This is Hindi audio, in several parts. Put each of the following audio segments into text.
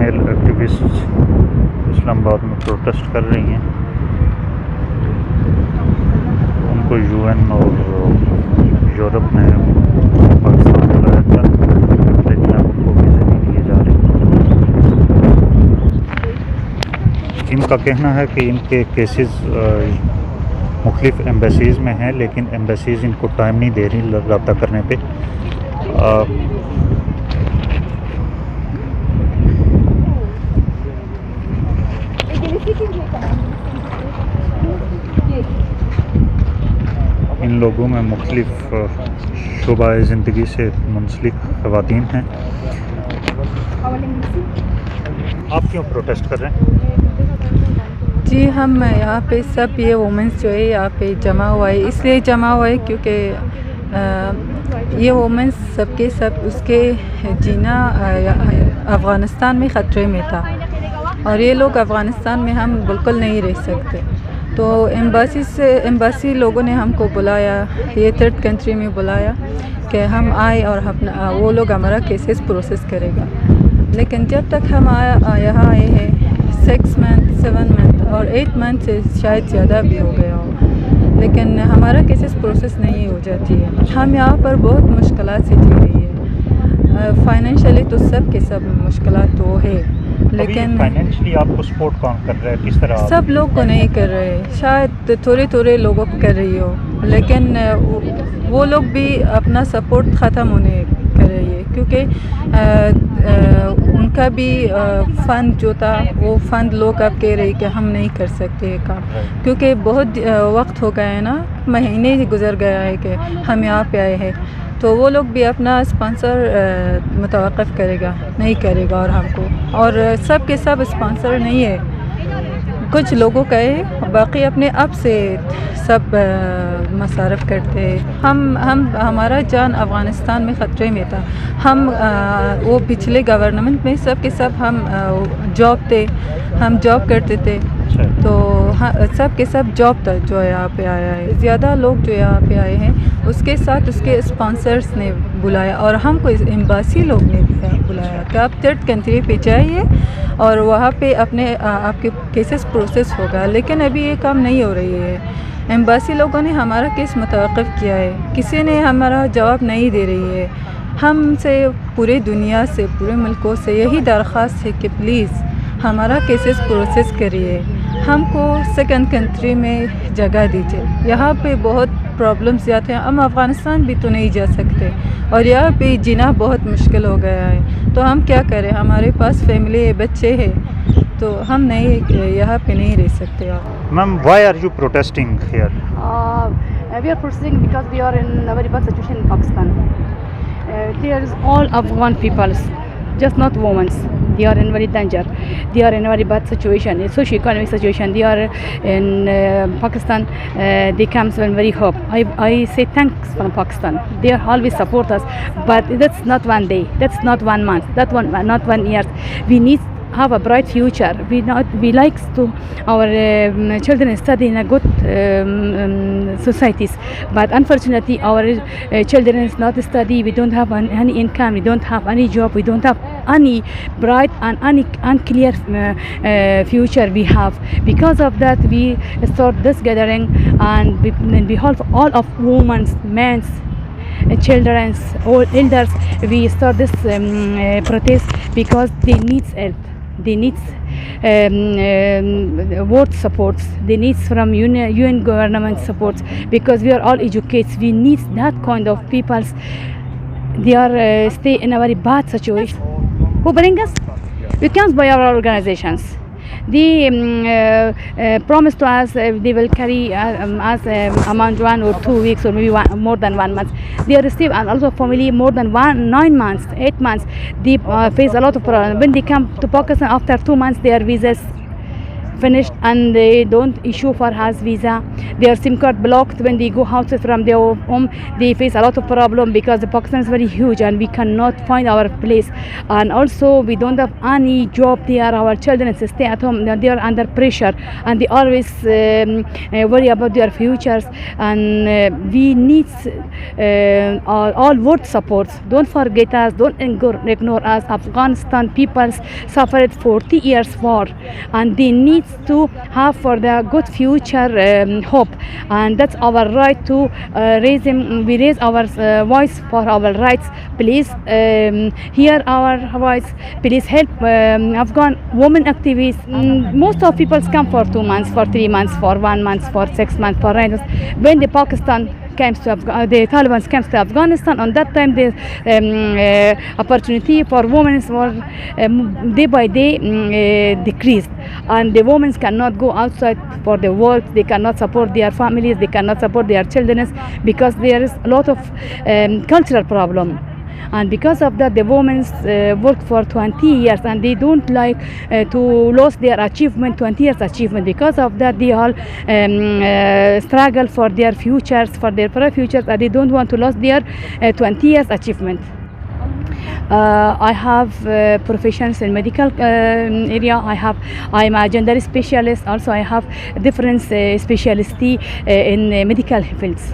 फीमेल एक्टिविस्ट इस्लामाबाद में प्रोटेस्ट कर रही हैं। उनको यूएन और यूरोप ने पाकिस्तान बुलाया था, लेकिन अब उनको वीज़े नहीं दिए जा रहे। इनका कहना है कि इनके केसेस मुख्तलिफ एम्बेसीज़ में हैं, लेकिन एम्बेसीज़ इनको टाइम नहीं दे रही रब्ता करने पे। इन लोगों में मुख्तलिफ शुबाए ज़िंदगी से मुंसलिक ख़वातीन हैं। आप क्यों प्रोटेस्ट कर रहे हैं? जी, हम यहाँ पे सब ये वुमेंस जो है यहाँ पे जमा हुआ है, इसलिए जमा हुआ है क्योंकि ये वुमेंस सबके सब उसके जीना अफ़गानिस्तान में ख़तरे में था और ये लोग अफ़गानिस्तान में हम बिल्कुल नहीं रह सकते। तो एम्बासी लोगों ने हमको बुलाया, ये थर्ड कंट्री में बुलाया कि हम आए और अपना वो लोग हमारा केसेस प्रोसेस करेगा। लेकिन जब तक हम यहाँ आए हैं 6 मंथ 7 मंथ और 8 मंथ से शायद ज़्यादा भी हो गया हो, लेकिन हमारा केसेस प्रोसेस नहीं हो जाती है। हम यहाँ पर बहुत मुश्किलात से जी रही है। फाइनेंशियली तो सब के सब मुश्किलात तो है, लेकिन फाइनेंशियली आपको सपोर्ट कौन कर रहा है, किस तरह? सब लोग को नहीं कर रहे, शायद थोड़े लोगों को कर रही हो, लेकिन वो लोग भी अपना सपोर्ट ख़त्म होने कर रही है क्योंकि उनका भी फ़ंड जो था वो फ़ंड लोग अब कह रहे कि हम नहीं कर सकते ये काम, क्योंकि बहुत वक्त हो गया है ना, महीने गुजर गया है कि हम यहाँ पे आए हैं। तो वो लोग भी अपना स्पॉन्सर मुतवक़्फ़ करेगा नहीं करेगा और हमको, और सब के सब स्पॉन्सर नहीं है, कुछ लोगों का है, बाकी अपने आप से सब मसारफ़ करते हैं। हमारा जान अफ़गानिस्तान में ख़तरे में था। हम वो पिछले गवर्नमेंट में सब के सब हम जॉब थे, हम जॉब करते थे, तो सब के सब जॉब था जो यहाँ पे आया है। ज़्यादा लोग जो यहाँ पे आए हैं उसके साथ उसके स्पॉन्सर्स ने बुलाया और हमको एम्बासी लोग ने बुलाया कि आप थर्ड कंट्री पे जाइए और वहाँ पे अपने आपके केसेस प्रोसेस होगा, लेकिन अभी ये काम नहीं हो रही है। एम्बासी लोगों ने हमारा केस मुतवक़्फ़ किया है, किसी ने हमारा जवाब नहीं दे रही है। हमसे पूरे दुनिया से पूरे मुल्कों से यही दरख्वास्त है कि प्लीज़ हमारा केसेस प्रोसेस करिए, हमको सेकंड कंट्री में जगह दीजिए। यहाँ पे बहुत प्रॉब्लम्स ज़्यादा हैं, हम अफ़गानिस्तान भी तो नहीं जा सकते और यहाँ पे जीना बहुत मुश्किल हो गया है। तो हम क्या करें, हमारे पास फैमिली है, बच्चे हैं, तो हम नहीं यहाँ पे नहीं रह सकते। Ma'am, why are you protesting here? We are protesting because we are in a very bad situation in Pakistan. There is all Afghan peoples, just not women. They are in very danger. They are in a very bad situation, a socio-economic situation. They are in Pakistan. They come from very hope. I say thanks from Pakistan. They always support us, but that's not one day. That's not 1 month. Not 1 year. We need have a bright future. We like to our children study in a good societies, but unfortunately our children is not study. We don't have any income. We don't have any job. We don't have any bright and any unclear future we have. Because of that, we start this gathering and behold all of women, men, children, all elders. We start this protest because they need help. They need world supports. They need from UN government supports, because we are all educated. We need that kind of people. They are stay in a very bad situation. Who bring us? We can't buy our organizations. They promised to us they will carry us among 1 or 2 weeks or maybe more than 1 month. They receive, and also family more than 9 months, 8 months. They face a lot of problems. When they come to Pakistan after 2 months, their visas finished and they don't issue for us visa. Their SIM card blocked when they go out from their home. They face a lot of problem because the Pakistan is very huge and we cannot find our place. And also we don't have any job there. Our children stay at home. They are under pressure and they always worry about their futures. And we need all world support. Don't forget us. Don't ignore us. Afghanistan people suffered 40 years war and they need to have for their good future hope, and that's our right to we raise our voice for our rights. Please hear our voice. Please help Afghan women activists. Most of people come for 2 months, for 3 months, for 1 month, for 6 months, for 9 months. When the Pakistan comes to the Taliban comes to Afghanistan, on that time the opportunity for women was day by day decreased, and the women cannot go outside for the work. They cannot support their families. They cannot support their children because there is a lot of cultural problem. And because of that, the women work for 20 years and they don't like to lose their achievement, 20 years achievement. Because of that, they all struggle for their futures, for their futures, and they don't want to lose their 20 years achievement. I have professions in medical area. I'm a gender specialist. Also, I have different specialty in medical fields.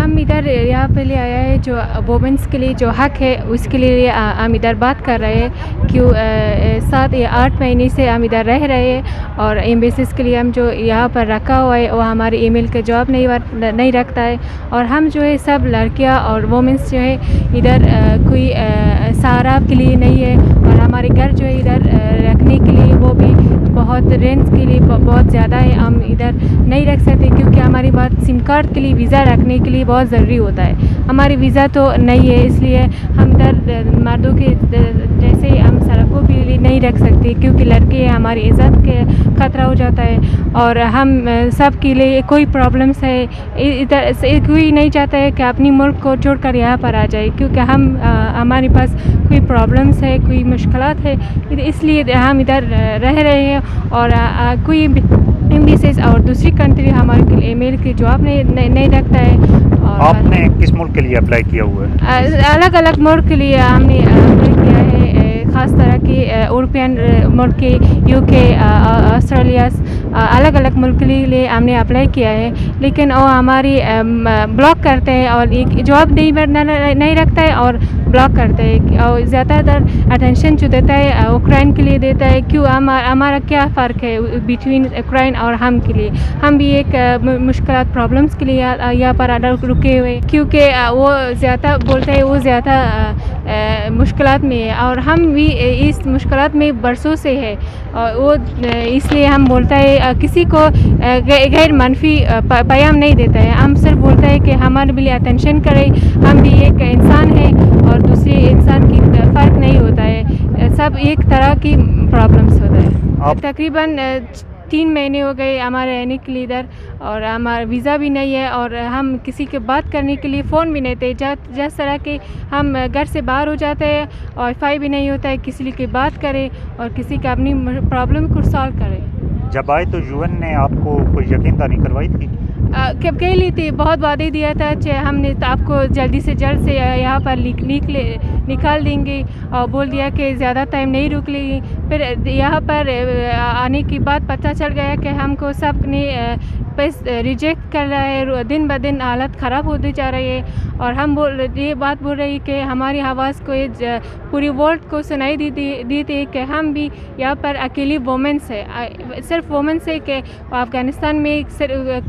हम इधर यहाँ पे लिए आया है जो वुमेंस के लिए जो हक है उसके लिए हम इधर बात कर रहे हैं। क्यों 7 या 8 महीने से हम इधर रह रहे हैं और एम्बेसीज के लिए हम जो यहाँ पर रखा हुआ है वो हमारे ईमेल का जवाब नहीं रखता है। और हम जो है सब लड़कियाँ और वुमेंस जो है इधर कोई सहारा के लिए नहीं है। और हमारे घर जो है इधर रखने के लिए वो भी बहुत रेंट के लिए बहुत ज़्यादा है। हम इधर नहीं रख सकते क्योंकि हमारी बात सिम कार्ड के लिए वीज़ा रखने के लिए बहुत ज़रूरी होता है। हमारी वीज़ा तो नहीं है, इसलिए हम इधर मर्दों के जैसे हम सड़कों के लिए नहीं रख सकते क्योंकि लड़के हमारी इज़्ज़त के ख़तरा हो जाता है। और हम सब के लिए कोई प्रॉब्लम्स है, इधर से कोई नहीं चाहता है कि अपनी मुल्क को छोड़कर यहाँ पर आ जाए क्योंकि हमारे पास कोई प्रॉब्लम्स है, कोई मुश्किलात है, इसलिए हम इधर रह रहे हैं। और कोई एम्बेसीज और दूसरी कंट्री हमारे ईमेल के जवाब नहीं रखता है। और आपने किस मुल्क के लिए अप्लाई किया हुआ है? अलग अलग मुल्क के लिए हमने अप्लाई किया है, ख़ास तरह के यूरोपियन मुल्क के, यूके, ऑस्ट्रेलिया, अलग अलग मुल्क के लिए हमने अप्लाई किया है, लेकिन वो हमारी ब्लॉक करते हैं और जवाब नहीं रखता है और ब्लॉक करते हैं। और ज़्यादातर अटेंशन जो देता है यूक्रेन के लिए देता है। क्यों हमारा क्या फ़र्क है बिटवीन यूक्रेन और हम के लिए? हम भी एक मुश्किलात प्रॉब्लम्स के लिए यहाँ पर रुके हुए क्योंकि वो ज़्यादा बोलते हैं, वो ज़्यादा मुश्किलात में है और हम भी इस मुश्किलात में बरसों से है। और वो इसलिए हम बोलता है किसी को गैर मनफी पैगाम नहीं देता है। हम सिर्फ बोलता है कि हमारे लिए अटेंशन करें, हम भी एक इंसान है और दूसरे इंसान की फ़र्क नहीं होता है, सब एक तरह की प्रॉब्लम्स होता है। तकरीबन 3 महीने हो गए हमारे रहने के लिए इधर, और हमारा वीज़ा भी नहीं है, और हम किसी के बात करने के लिए फ़ोन भी नहीं थे। जिस तरह के हम घर से बाहर हो जाते हैं और वाईफाई भी नहीं होता है, किसी की बात करें और किसी का अपनी प्रॉब्लम को सॉल्व करें। जब आए तो यूएन ने आपको कोई यकीनदानी करवाई थी? कब कह ली थी, बहुत वादे दिया था कि हमने तो आपको जल्दी से जल्द से यहाँ पर निकाल देंगे, और बोल दिया कि ज़्यादा टाइम नहीं रुक लेगी। फिर यहाँ पर आने के बाद पता चल गया कि हमको सब ने रिजेक्ट कर रहा है, दिन ब दिन हालत ख़राब होती जा रही है। और हम ये बात बोल रही कि हमारी आवाज़ को पूरी वर्ल्ड को सुनाई दी थी कि हम भी यहाँ पर अकेली वोमेंस है, सिर्फ वोमेंस है, कि अफ़गानिस्तान में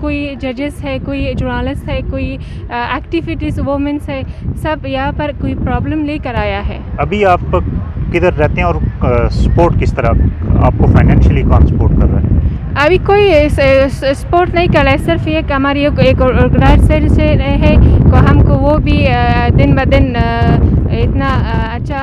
कोई जजेस है, कोई जर्नलिस्ट है, कोई एक्टिविटीज़ वोमेंस है, सब यहाँ पर कोई प्रॉब्लम लेकर आया है। अभी आप किधर रहते हैं और सपोर्ट किस तरह आपको फाइनेंशियली कौन सपोर्ट कर रहा है? अभी कोई सपोर्ट नहीं कर रहा है, सिर्फ एक हमारी एक ऑर्गेनाइजेशन से है, को हमको वो भी दिन ब दिन इतना अच्छा